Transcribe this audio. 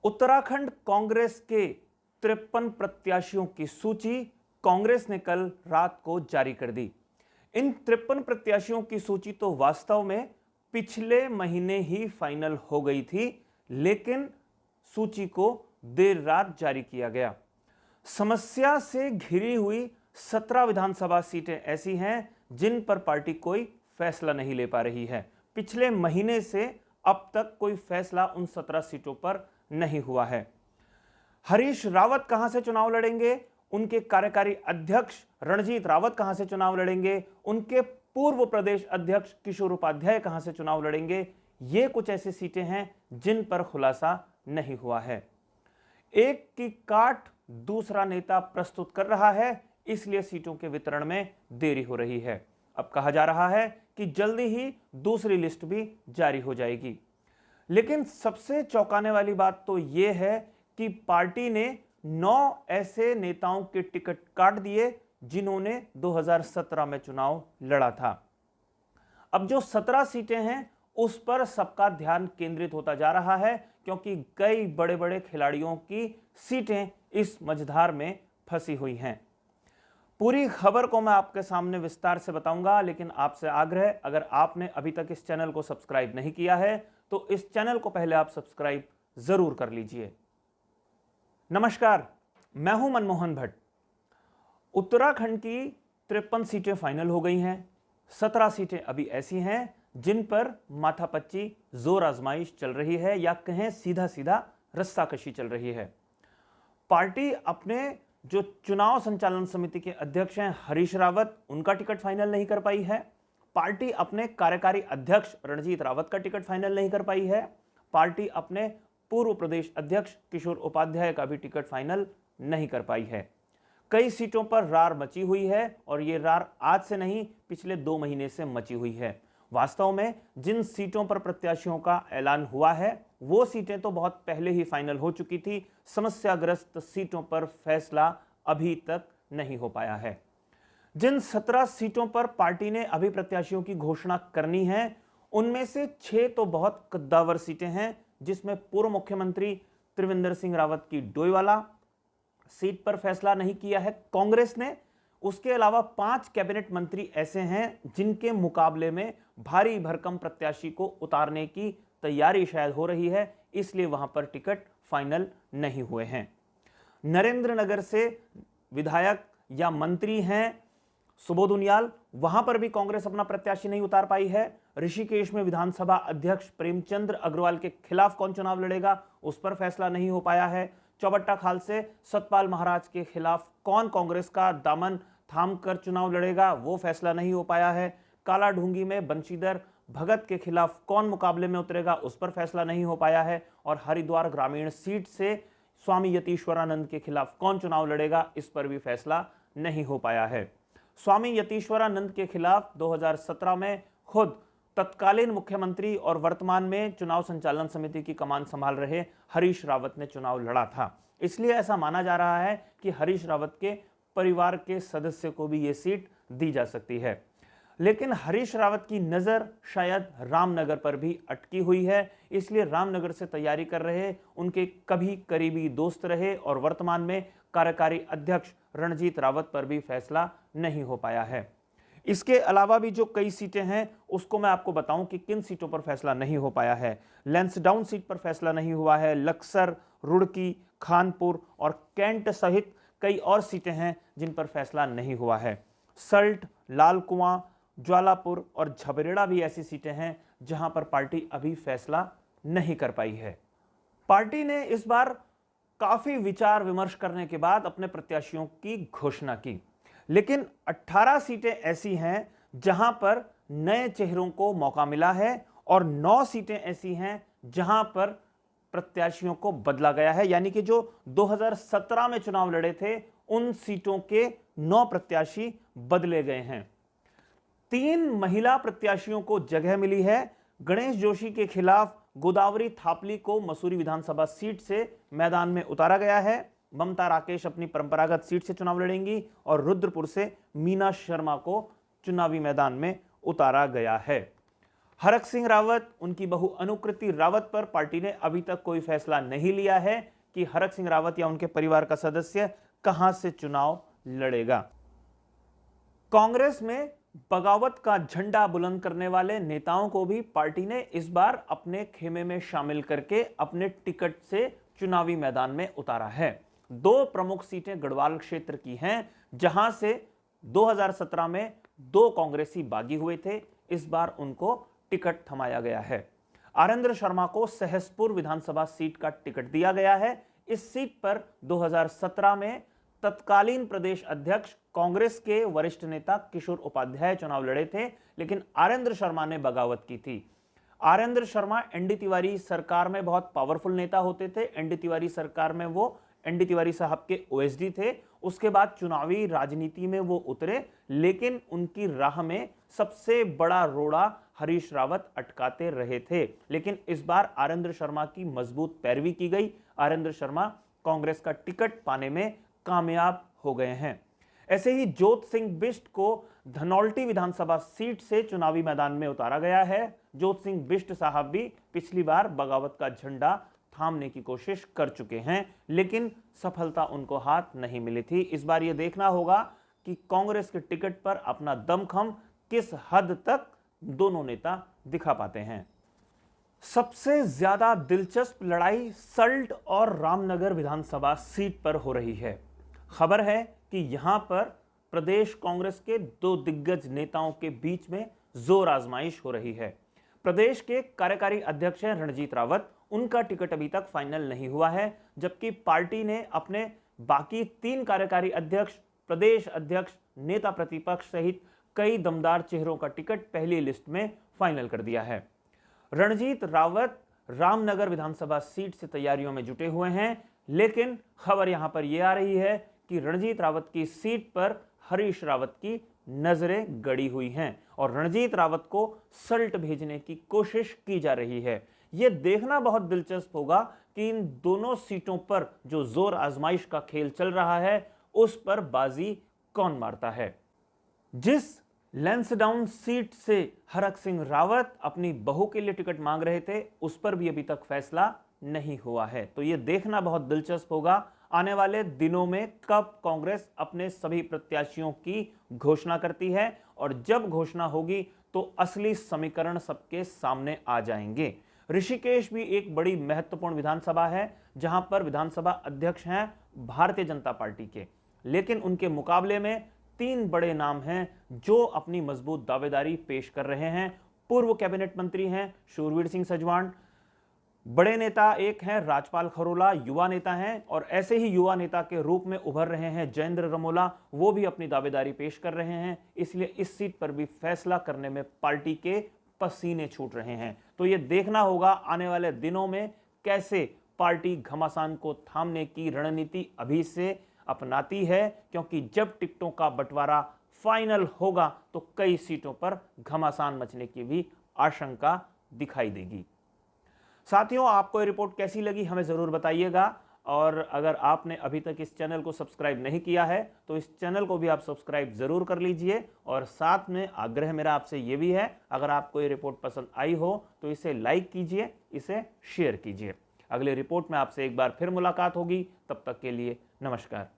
उत्तराखंड कांग्रेस के 53 प्रत्याशियों की सूची कांग्रेस ने कल रात को जारी कर दी। इन 53 प्रत्याशियों की सूची तो वास्तव में पिछले महीने ही फाइनल हो गई थी, लेकिन सूची को देर रात जारी किया गया। समस्या से घिरी हुई 17 विधानसभा सीटें ऐसी हैं जिन पर पार्टी कोई फैसला नहीं ले पा रही है। पिछले महीने से अब तक कोई फैसला उन 17 सीटों पर नहीं हुआ है। हरीश रावत कहां से चुनाव लड़ेंगे, उनके कार्यकारी अध्यक्ष रणजीत रावत कहां से चुनाव लड़ेंगे, उनके पूर्व प्रदेश अध्यक्ष किशोर उपाध्याय कहां से चुनाव लड़ेंगे, ये कुछ ऐसी सीटें हैं जिन पर खुलासा नहीं हुआ है। एक की काट दूसरा नेता प्रस्तुत कर रहा है, इसलिए सीटों के वितरण में देरी हो रही है। अब कहा जा रहा है कि जल्दी ही दूसरी लिस्ट भी जारी हो जाएगी। लेकिन सबसे चौंकाने वाली बात तो यह है कि पार्टी ने 9 ऐसे नेताओं के टिकट काट दिए जिन्होंने 2017 में चुनाव लड़ा था। अब जो 17 सीटें हैं उस पर सबका ध्यान केंद्रित होता जा रहा है, क्योंकि कई बड़े बड़े खिलाड़ियों की सीटें इस मझधार में फंसी हुई हैं। पूरी खबर को मैं आपके सामने विस्तार से बताऊंगा, लेकिन आपसे आग्रह, अगर आपने अभी तक इस चैनल को सब्सक्राइब नहीं किया है तो इस चैनल को पहले आप सब्सक्राइब जरूर कर लीजिए। नमस्कार, मैं हूं मनमोहन भट्ट। उत्तराखंड की 53 सीटें फाइनल हो गई हैं। 17 सीटें अभी ऐसी हैं जिन पर माथापच्ची जोर आजमाइश चल रही है, या कहें सीधा सीधा रस्साकशी चल रही है। पार्टी अपने जो चुनाव संचालन समिति के अध्यक्ष हैं हरीश रावत, उनका टिकट फाइनल नहीं कर पाई है। पार्टी अपने कार्यकारी अध्यक्ष रणजीत रावत का टिकट फाइनल नहीं कर पाई है। पार्टी अपने पूर्व प्रदेश अध्यक्ष किशोर उपाध्याय का भी टिकट फाइनल नहीं कर पाई है। कई सीटों पर रार मची हुई है, और ये रार आज से नहीं, पिछले 2 महीने से मची हुई है। वास्तव में जिन सीटों पर प्रत्याशियों का ऐलान हुआ है वो सीटें तो बहुत पहले ही फाइनल हो चुकी थी। समस्याग्रस्त सीटों पर फैसला अभी तक नहीं हो पाया है। जिन 17 सीटों पर पार्टी ने अभी प्रत्याशियों की घोषणा करनी है, उनमें से 6 तो बहुत कद्दावर सीटें हैं, जिसमें पूर्व मुख्यमंत्री त्रिवेंद्र सिंह रावत की डोईवाला सीट पर फैसला नहीं किया है कांग्रेस ने। उसके अलावा 5 कैबिनेट मंत्री ऐसे हैं जिनके मुकाबले में भारी भरकम प्रत्याशी को उतारने की तैयारी शायद हो रही है, इसलिए वहां पर टिकट फाइनल नहीं हुए हैं। नरेंद्रनगर से विधायक या मंत्री हैं सुबोध उनियाल, वहां पर भी कांग्रेस अपना प्रत्याशी नहीं उतार पाई है। ऋषिकेश में विधानसभा अध्यक्ष प्रेमचंद्र अग्रवाल के खिलाफ कौन चुनाव लड़ेगा, उस पर फैसला नहीं हो पाया है। चौबट्टा खाल से सतपाल महाराज के खिलाफ कौन कांग्रेस का दामन थाम कर चुनाव लड़ेगा, वो फैसला नहीं हो पाया है। काला ढूंगी में बंशीधर भगत के खिलाफ कौन मुकाबले में उतरेगा, उस पर फैसला नहीं हो पाया है। और हरिद्वार ग्रामीण सीट से स्वामी यतीश्वरानंद के खिलाफ कौन चुनाव लड़ेगा, इस पर भी फैसला नहीं हो पाया है। स्वामी यतीश्वरानंद के खिलाफ 2017 में खुद तत्कालीन मुख्यमंत्री और वर्तमान में चुनाव संचालन समिति की कमान संभाल रहे हरीश रावत ने चुनाव लड़ा था। इसलिए ऐसा माना जा रहा है कि हरीश रावत के परिवार के सदस्य को भी यह सीट दी जा सकती है। लेकिन हरीश रावत की नजर शायद रामनगर पर भी अटकी हुई है, इसलिए रामनगर से तैयारी कर रहे उनके कभी करीबी दोस्त रहे और वर्तमान में कार्यकारी अध्यक्ष रणजीत रावत पर भी फैसला नहीं हो पाया है। इसके अलावा भी जो कई सीटें हैं उसको मैं आपको बताऊं कि किन सीटों पर फैसला नहीं हो पाया है। लैंसडाउन सीट पर फैसला नहीं हुआ है। लक्सर, रुड़की, खानपुर और कैंट सहित कई और सीटें हैं जिन पर फैसला नहीं हुआ है। सल्ट, लाल कुआं, ज्वालापुर और झबरेड़ा भी ऐसी सीटें हैं जहां पर पार्टी अभी फैसला नहीं कर पाई है। पार्टी ने इस बार काफी विचार विमर्श करने के बाद अपने प्रत्याशियों की घोषणा की, लेकिन 18 सीटें ऐसी हैं जहां पर नए चेहरों को मौका मिला है और 9 सीटें ऐसी हैं जहां पर प्रत्याशियों को बदला गया है। यानी कि जो 2017 में चुनाव लड़े थे उन सीटों के 9 प्रत्याशी बदले गए हैं। 3 महिला प्रत्याशियों को जगह मिली है। गणेश जोशी के खिलाफ गोदावरी थापली को मसूरी विधानसभा सीट से मैदान में उतारा गया है। ममता राकेश अपनी परंपरागत सीट से चुनाव लड़ेंगी और रुद्रपुर से मीना शर्मा को चुनावी मैदान में उतारा गया है। हरक सिंह रावत, उनकी बहू अनुकृति रावत पर पार्टी ने अभी तक कोई फैसला नहीं लिया है कि हरक सिंह रावत या उनके परिवार का सदस्य कहां से चुनाव लड़ेगा। कांग्रेस में बगावत का झंडा बुलंद करने वाले नेताओं को भी पार्टी ने इस बार अपने खेमे में शामिल करके अपने टिकट से चुनावी मैदान में उतारा है। 2 प्रमुख सीटें गढ़वाल क्षेत्र की हैं, जहां से 2017 में 2 कांग्रेसी बागी हुए थे। इस बार उनको टिकट थमाया गया है। आरेंद्र शर्मा को सहसपुर विधानसभा सीट का टिकट दिया गया है। इस सीट पर 2017 में तत्कालीन प्रदेश अध्यक्ष कांग्रेस के वरिष्ठ नेता किशोर उपाध्याय चुनाव लड़े थे, लेकिन आरेंद्र शर्मा ने बगावत की थी। आरेंद्र शर्मा एनडी तिवारी सरकार में बहुत पावरफुल नेता होते थे। एनडी तिवारी सरकार में वो एनडी तिवारी साहब के ओएसडी थे। उसके बाद चुनावी राजनीति में वो उतरे, लेकिन उनकी राह में सबसे बड़ा रोड़ा हरीश रावत अटकाते रहे थे। लेकिन इस बार आरेंद्र शर्मा की मजबूत पैरवी की गई। आरेंद्र शर्मा कांग्रेस का टिकट पाने में कामयाब हो गए हैं। ऐसे ही जोत सिंह बिष्ट को धनौल्टी विधानसभा सीट से चुनावी मैदान में उतारा गया है। जोत सिंह बिष्ट साहब भी पिछली बार बगावत का झंडा थामने की कोशिश कर चुके हैं, लेकिन सफलता उनको हाथ नहीं मिली थी। इस बार यह देखना होगा कि कांग्रेस के टिकट पर अपना दमखम किस हद तक दोनों नेता दिखा पाते हैं। सबसे ज्यादा दिलचस्प लड़ाई सल्ट और रामनगर विधानसभा सीट पर हो रही है। खबर है कि यहां पर प्रदेश कांग्रेस के 2 दिग्गज नेताओं के बीच में जोर आजमाइश हो रही है। प्रदेश के कार्यकारी अध्यक्ष हैं रणजीत रावत। उनका टिकट अभी तक फाइनल नहीं हुआ है, जबकि पार्टी ने अपने बाकी 3 कार्यकारी अध्यक्ष, प्रदेश अध्यक्ष, नेता प्रतिपक्ष सहित कई दमदार चेहरों का टिकट पहली लिस्ट में फाइनल कर दिया है। रणजीत रावत रामनगर विधानसभा सीट से तैयारियों में जुटे हुए हैं, लेकिन खबर यहां पर यह आ रही है कि रणजीत रावत की सीट पर हरीश रावत की नजरें गड़ी हुई हैं और रणजीत रावत को सल्ट भेजने की कोशिश की जा रही है। यह देखना बहुत दिलचस्प होगा कि इन दोनों सीटों पर जो जोर आजमाइश का खेल चल रहा है, उस पर बाजी कौन मारता है। जिस लैंसडाउन सीट से हरक सिंह रावत अपनी बहू के लिए टिकट मांग रहे थे, उस पर भी अभी तक फैसला नहीं हुआ है। तो यह देखना बहुत दिलचस्प होगा आने वाले दिनों में कब कांग्रेस अपने सभी प्रत्याशियों की घोषणा करती है, और जब घोषणा होगी तो असली समीकरण सबके सामने आ जाएंगे। ऋषिकेश भी एक बड़ी महत्वपूर्ण विधानसभा है, जहां पर विधानसभा अध्यक्ष हैं भारतीय जनता पार्टी के, लेकिन उनके मुकाबले में 3 बड़े नाम हैं जो अपनी मजबूत दावेदारी पेश कर रहे हैं। पूर्व कैबिनेट मंत्री हैं शूरवीर सिंह सजवाण, बड़े नेता एक हैं राजपाल खरोला, युवा नेता हैं, और ऐसे ही युवा नेता के रूप में उभर रहे हैं जयेंद्र रमोला, वो भी अपनी दावेदारी पेश कर रहे हैं। इसलिए इस सीट पर भी फैसला करने में पार्टी के पसीने छूट रहे हैं। तो ये देखना होगा आने वाले दिनों में कैसे पार्टी घमासान को थामने की रणनीति अभी से अपनाती है, क्योंकि जब टिकटों का बंटवारा फाइनल होगा तो कई सीटों पर घमासान मचने की भी आशंका दिखाई देगी। साथियों, आपको ये रिपोर्ट कैसी लगी हमें ज़रूर बताइएगा, और अगर आपने अभी तक इस चैनल को सब्सक्राइब नहीं किया है तो इस चैनल को भी आप सब्सक्राइब ज़रूर कर लीजिए। और साथ में आग्रह मेरा आपसे ये भी है, अगर आपको ये रिपोर्ट पसंद आई हो तो इसे लाइक कीजिए, इसे शेयर कीजिए। अगले रिपोर्ट में आपसे एक बार फिर मुलाकात होगी, तब तक के लिए नमस्कार।